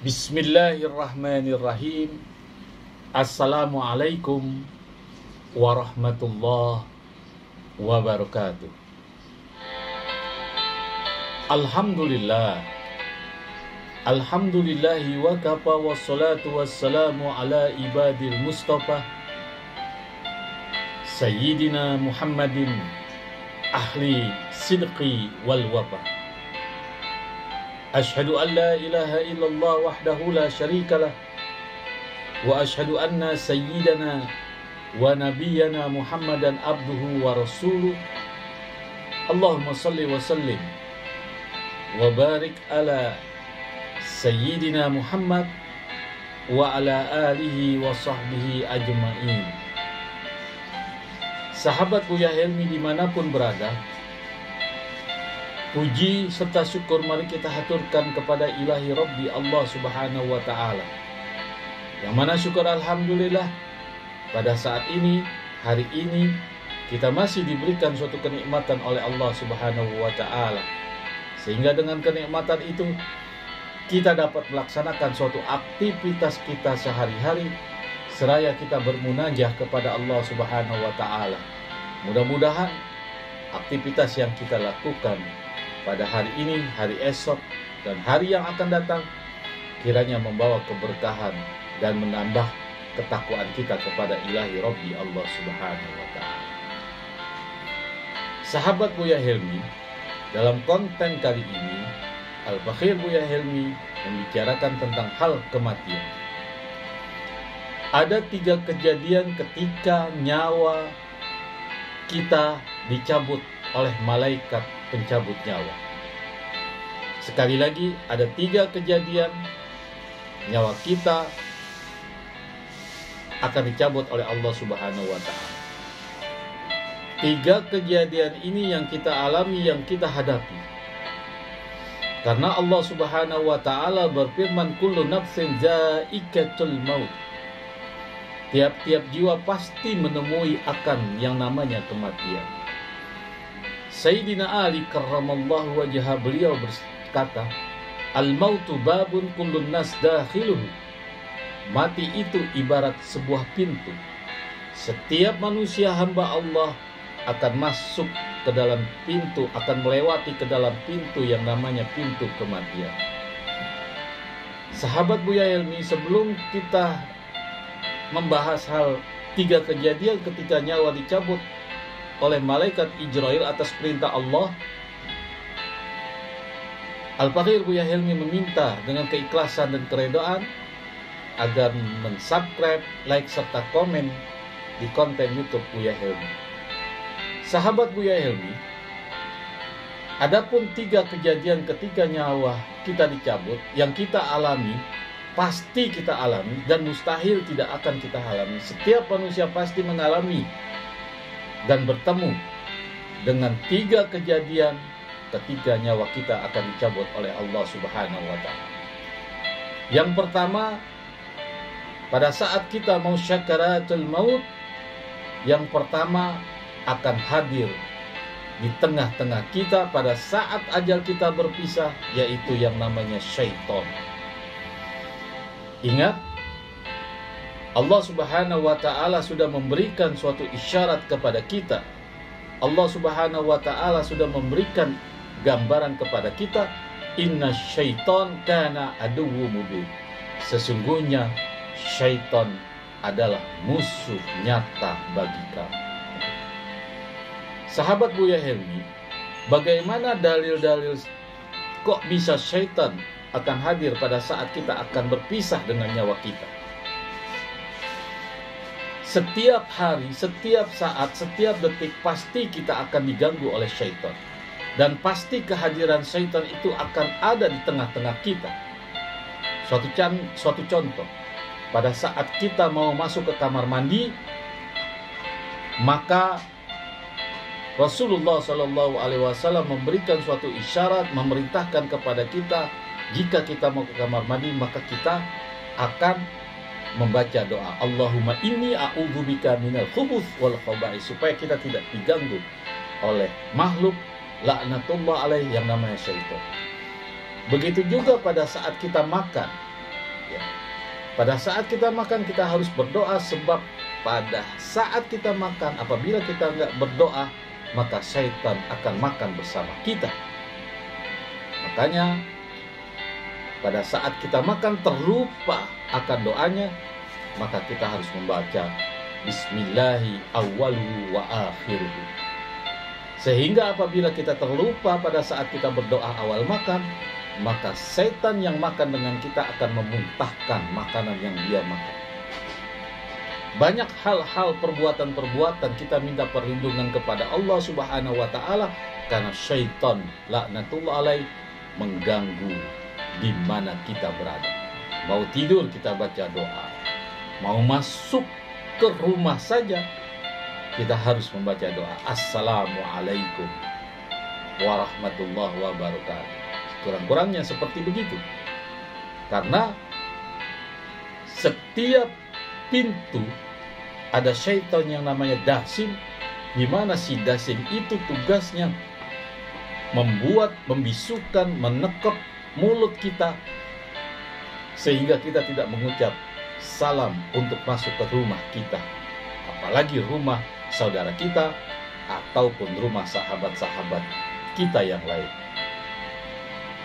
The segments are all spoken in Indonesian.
Bismillahirrahmanirrahim. Assalamualaikum warahmatullahi wabarakatuh. Alhamdulillah. Alhamdulillahi wa kafa wassalatu wassalamu ala ibadil mustafa Sayyidina Muhammadin ahli sidqi wal wafa. Ashhadu an la ilaha illallah wahdahu la syarika lah wa ashhadu anna sayyidana wa nabiyyana Muhammadan abduhu wa rasuluh. Allahumma salli wa sallim wa barik ala sayyidina Muhammad wa ala alihi wa sahbihi ajma'in. Sahabat Buya Helmi dimanapun berada, puji serta syukur mari kita haturkan kepada Ilahi Rabbi Allah Subhanahu wa Ta'ala. Yang mana syukur alhamdulillah pada saat ini, hari ini kita masih diberikan suatu kenikmatan oleh Allah Subhanahu wa Ta'ala. Sehingga dengan kenikmatan itu kita dapat melaksanakan suatu aktivitas kita sehari-hari seraya kita bermunajah kepada Allah Subhanahu wa Ta'ala. Mudah-mudahan aktivitas yang kita lakukan pada hari ini, hari esok, dan hari yang akan datang kiranya membawa keberkahan dan menambah ketakwaan kita kepada Ilahi Rabbi Allah Subhanahu wa Ta'ala. Sahabat Buya Helmi, dalam konten kali ini Al-Bakhir Buya Helmi membicarakan tentang hal kematian. Ada 3 kejadian ketika nyawa kita dicabut oleh malaikat pencabut nyawa. Sekali lagi, ada 3 kejadian nyawa kita akan dicabut oleh Allah Subhanahu wa Ta'ala. 3 kejadian ini yang kita alami, yang kita hadapi. Karena Allah Subhanahu wa Ta'ala berfirman, kullu nafsin za'iqatul maut. Tiap-tiap jiwa pasti menemui akan yang namanya kematian. Sayyidina Ali karramallahu wajhah, beliau berkata, al-mautu babun kullun nas dakhiluhu. Mati itu ibarat sebuah pintu. Setiap manusia hamba Allah akan masuk ke dalam pintu, akan melewati ke dalam pintu yang namanya pintu kematian. Sahabat Buya Helmi, sebelum kita membahas hal 3 kejadian ketika nyawa dicabut oleh malaikat Ijrail atas perintah Allah, Al-Bakhir Buya Helmi meminta dengan keikhlasan dan keredaan agar mensubscribe, like, serta komen di konten YouTube Buya Helmi. Sahabat Buya Helmi, adapun 3 kejadian ketika nyawa kita dicabut yang kita alami, pasti kita alami dan mustahil tidak akan kita alami. Setiap manusia pasti mengalami dan bertemu dengan 3 kejadian ketika nyawa kita akan dicabut oleh Allah Subhanahu wa Ta'ala. Yang pertama, pada saat kita mau syakaratul maut, yang pertama akan hadir di tengah-tengah kita pada saat ajal kita berpisah, yaitu yang namanya syaitan. Ingat, Allah Subhanahu wa Ta'ala sudah memberikan suatu isyarat kepada kita. Allah Subhanahu wa Ta'ala sudah memberikan gambaran kepada kita, inna syaitan kana aduwwu mubin. Sesungguhnya syaitan adalah musuh nyata bagi kamu. Sahabat Buya Helmi, bagaimana dalil-dalil kok bisa syaitan akan hadir pada saat kita akan berpisah dengan nyawa kita? Setiap hari, setiap saat, setiap detik pasti kita akan diganggu oleh syaitan. Dan pasti kehadiran syaitan itu akan ada di tengah-tengah kita. Suatu contoh, pada saat kita mau masuk ke kamar mandi, maka Rasulullah SAW memberikan suatu isyarat, memerintahkan kepada kita, jika kita mau ke kamar mandi, maka kita akan membaca doa Allahumma inni a'udzubika minal khubuth wal khaba'is, supaya kita tidak diganggu oleh makhluk laknatullah alaih yang namanya syaitan. Begitu juga pada saat kita makan, Ya. Pada saat kita makan kita harus berdoa, sebab pada saat kita makan, apabila kita nggak berdoa, maka syaitan akan makan bersama kita. Makanya pada saat kita makan terlupa akan doanya, maka kita harus membaca Bismillahi awwaluhu wa akhiruhu. Sehingga apabila kita terlupa pada saat kita berdoa awal makan, maka setan yang makan dengan kita akan memuntahkan makanan yang dia makan. Banyak hal-hal, perbuatan-perbuatan kita minta perlindungan kepada Allah Subhanahu wa Ta'ala, karena syaitan laknatullah alaih mengganggu di mana kita berada. Mau tidur kita baca doa, mau masuk ke rumah saja kita harus membaca doa Assalamualaikum warahmatullahi wabarakatuh. Kurang-kurangnya seperti begitu. Karena setiap pintu ada syaitan yang namanya dasim, di mana si dasim itu tugasnya membuat, membisukan, menekep mulut kita sehingga kita tidak mengucap salam untuk masuk ke rumah kita, apalagi rumah saudara kita ataupun rumah sahabat-sahabat kita yang lain.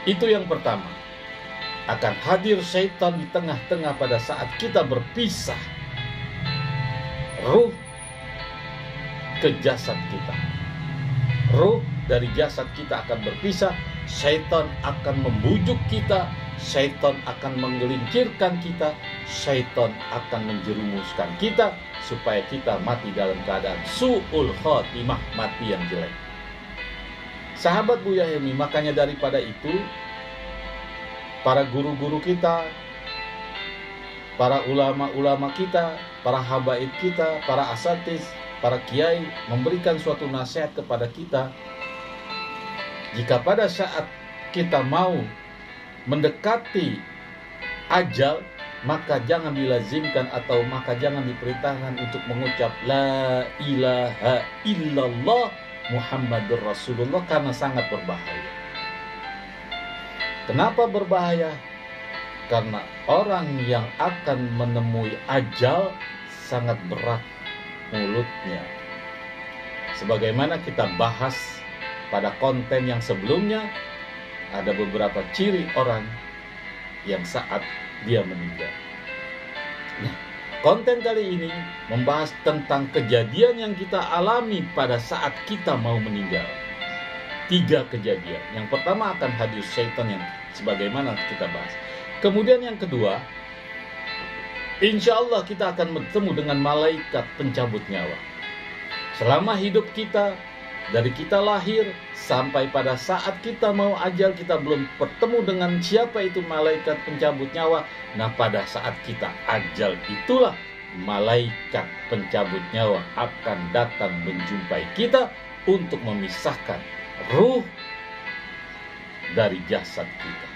Itu yang pertama. Akan hadir syaitan di tengah-tengah pada saat kita berpisah ruh ke jasad kita. Ruh dari jasad kita akan berpisah. Syaitan akan membujuk kita, syaitan akan menggelincirkan kita, syaitan akan menjerumuskan kita supaya kita mati dalam keadaan su'ul khotimah, mati yang jelek. Sahabat Buya Hilmi, makanya daripada itu para guru-guru kita, para ulama-ulama kita, para habaib kita, para asatiz, para kiai memberikan suatu nasihat kepada kita. Jika pada saat kita mau mendekati ajal, maka jangan dilazimkan atau maka jangan diperintahkan untuk mengucap La ilaha illallah Muhammadur Rasulullah, karena sangat berbahaya. Kenapa berbahaya? Karena orang yang akan menemui ajal sangat berat mulutnya. Sebagaimana kita bahas pada konten yang sebelumnya, ada beberapa ciri orang yang saat dia meninggal. Nah, konten kali ini membahas tentang kejadian yang kita alami pada saat kita mau meninggal. 3 kejadian. Yang pertama akan hadir syaitan yang sebagaimana kita bahas. Kemudian yang kedua, insya Allah kita akan bertemu dengan malaikat pencabut nyawa. Selama hidup kita, dari kita lahir sampai pada saat kita mau ajal, kita belum bertemu dengan siapa itu malaikat pencabut nyawa. Nah, pada saat kita ajal itulah malaikat pencabut nyawa akan datang menjumpai kita untuk memisahkan ruh dari jasad kita.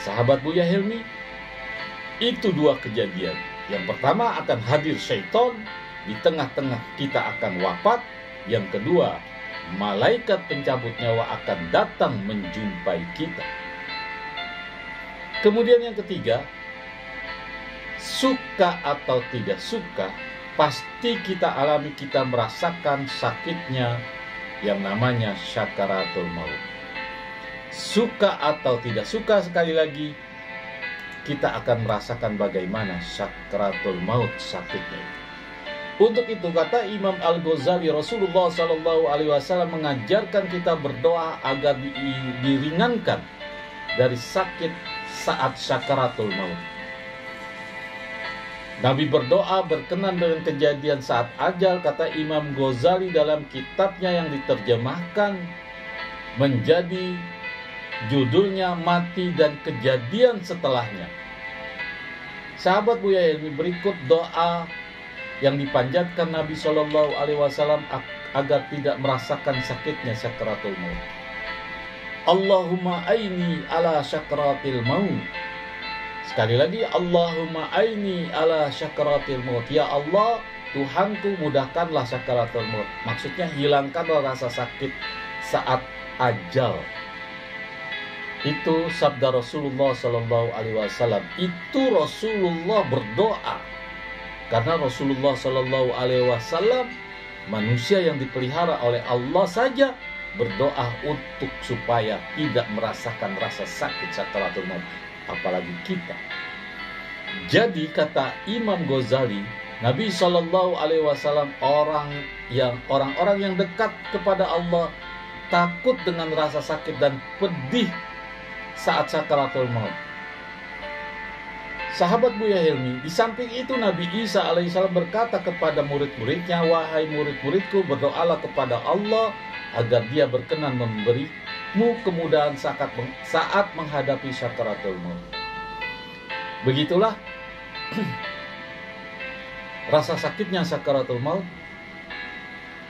Sahabat Buya Hilmi, itu 2 kejadian. Yang pertama akan hadir syaitan, di tengah-tengah kita akan wafat. Yang kedua, malaikat pencabut nyawa akan datang menjumpai kita. Kemudian yang ketiga, suka atau tidak suka, pasti kita alami, kita merasakan sakitnya yang namanya syakaratul maut. Suka atau tidak suka, sekali lagi, kita akan merasakan bagaimana syakaratul maut sakitnya. Untuk itu kata Imam Al-Ghazali, Rasulullah SAW mengajarkan kita berdoa agar diringankan dari sakit saat syakaratul maut. Nabi berdoa berkenan dengan kejadian saat ajal, kata Imam Ghazali dalam kitabnya yang diterjemahkan menjadi judulnya Mati dan Kejadian Setelahnya. Sahabat Buya Hilmi, berikut doa yang dipanjatkan Nabi SAW agar tidak merasakan sakitnya syakaratul maut. Allahumma aini ala syakaratil maut. Sekali lagi, Allahumma aini ala syakaratil maut. Ya Allah, Tuhanku, mudahkanlah syakaratul maut. Maksudnya hilangkanlah rasa sakit saat ajal. Itu sabda Rasulullah Sallallahu Alaihi Wasallam. Itu Rasulullah berdoa, karena Rasulullah Sallallahu Alaihi Wasallam manusia yang dipelihara oleh Allah saja berdoa untuk supaya tidak merasakan rasa sakit sakaratul maut, apalagi kita. Jadi kata Imam Ghazali, Nabi Shallallahu Alaihi Wasallam orang-orang yang dekat kepada Allah takut dengan rasa sakit dan pedih saat sakaratul maut. Sahabat Buya Helmi, di samping itu Nabi Isa alaihissalam berkata kepada murid-muridnya, wahai murid-muridku, berdoalah kepada Allah agar dia berkenan memberimu kemudahan saat menghadapi sakaratul maut. Begitulah rasa sakitnya sakaratul maut,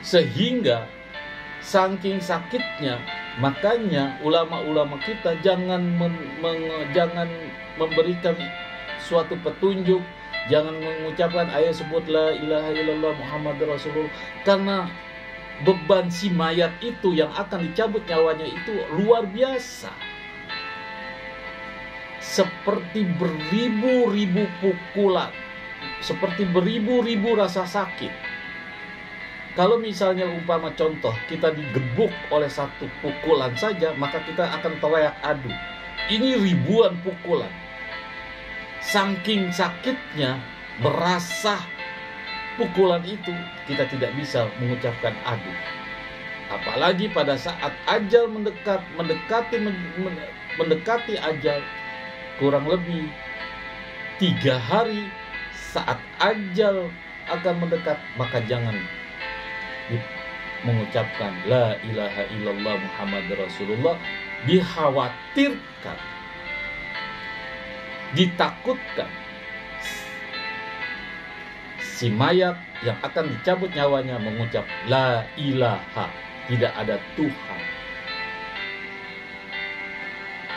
sehingga saking sakitnya, makanya ulama-ulama kita jangan memberikan suatu petunjuk, jangan mengucapkan ayat sebut la ilaha illallah Muhammadur Rasulullah, karena beban si mayat itu yang akan dicabut nyawanya itu luar biasa, seperti beribu-ribu pukulan, seperti beribu-ribu rasa sakit. Kalau misalnya umpama contoh kita digebuk oleh satu pukulan saja, maka kita akan teriak aduh. Ini ribuan pukulan. Saking sakitnya berasa pukulan itu, kita tidak bisa mengucapkan aduh. Apalagi pada saat ajal mendekati ajal, kurang lebih 3 hari saat ajal akan mendekat, maka jangan mengucapkan la ilaha illallah Muhammadur Rasulullah. Dikhawatirkan, ditakutkan si mayat yang akan dicabut nyawanya mengucap la ilaha, tidak ada Tuhan,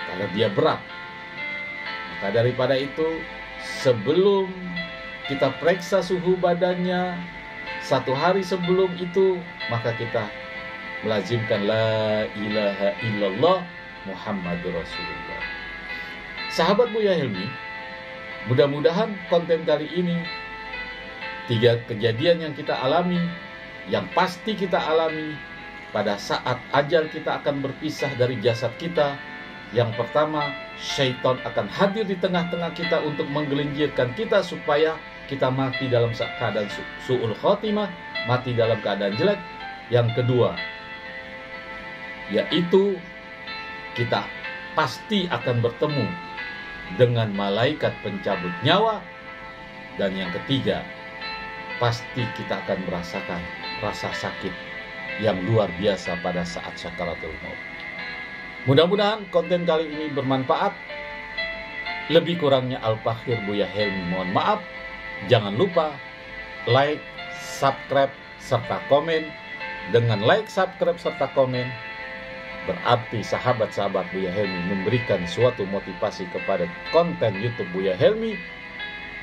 karena dia berat. Maka daripada itu, sebelum kita periksa suhu badannya 1 hari sebelum itu, maka kita melazimkan la ilaha illallah Muhammadur Rasulullah. Sahabat Buya Helmi, mudah-mudahan konten kali ini 3 kejadian yang kita alami, yang pasti kita alami pada saat ajal kita akan berpisah dari jasad kita. Yang pertama, syaitan akan hadir di tengah-tengah kita untuk menggelincirkan kita supaya kita mati dalam keadaan su'ul khotimah, mati dalam keadaan jelek. Yang kedua, yaitu kita pasti akan bertemu dengan malaikat pencabut nyawa. Dan yang ketiga, pasti kita akan merasakan rasa sakit yang luar biasa pada saat sakaratul maut. Mudah-mudahan konten kali ini bermanfaat. Lebih kurangnya Al-Fakhir Buya Helmi mohon maaf. Jangan lupa like, subscribe, serta komen. Dengan like, subscribe, serta komen, berarti sahabat-sahabat Buya Helmi memberikan suatu motivasi kepada konten YouTube Buya Helmi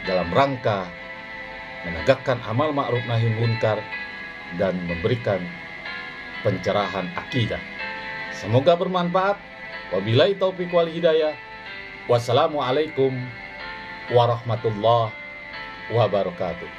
dalam rangka menegakkan amal ma'ruf nahi munkar dan memberikan pencerahan akidah. Semoga bermanfaat. Wabillahi taufiq wal hidayah. Wassalamualaikum warahmatullahi wabarakatuh.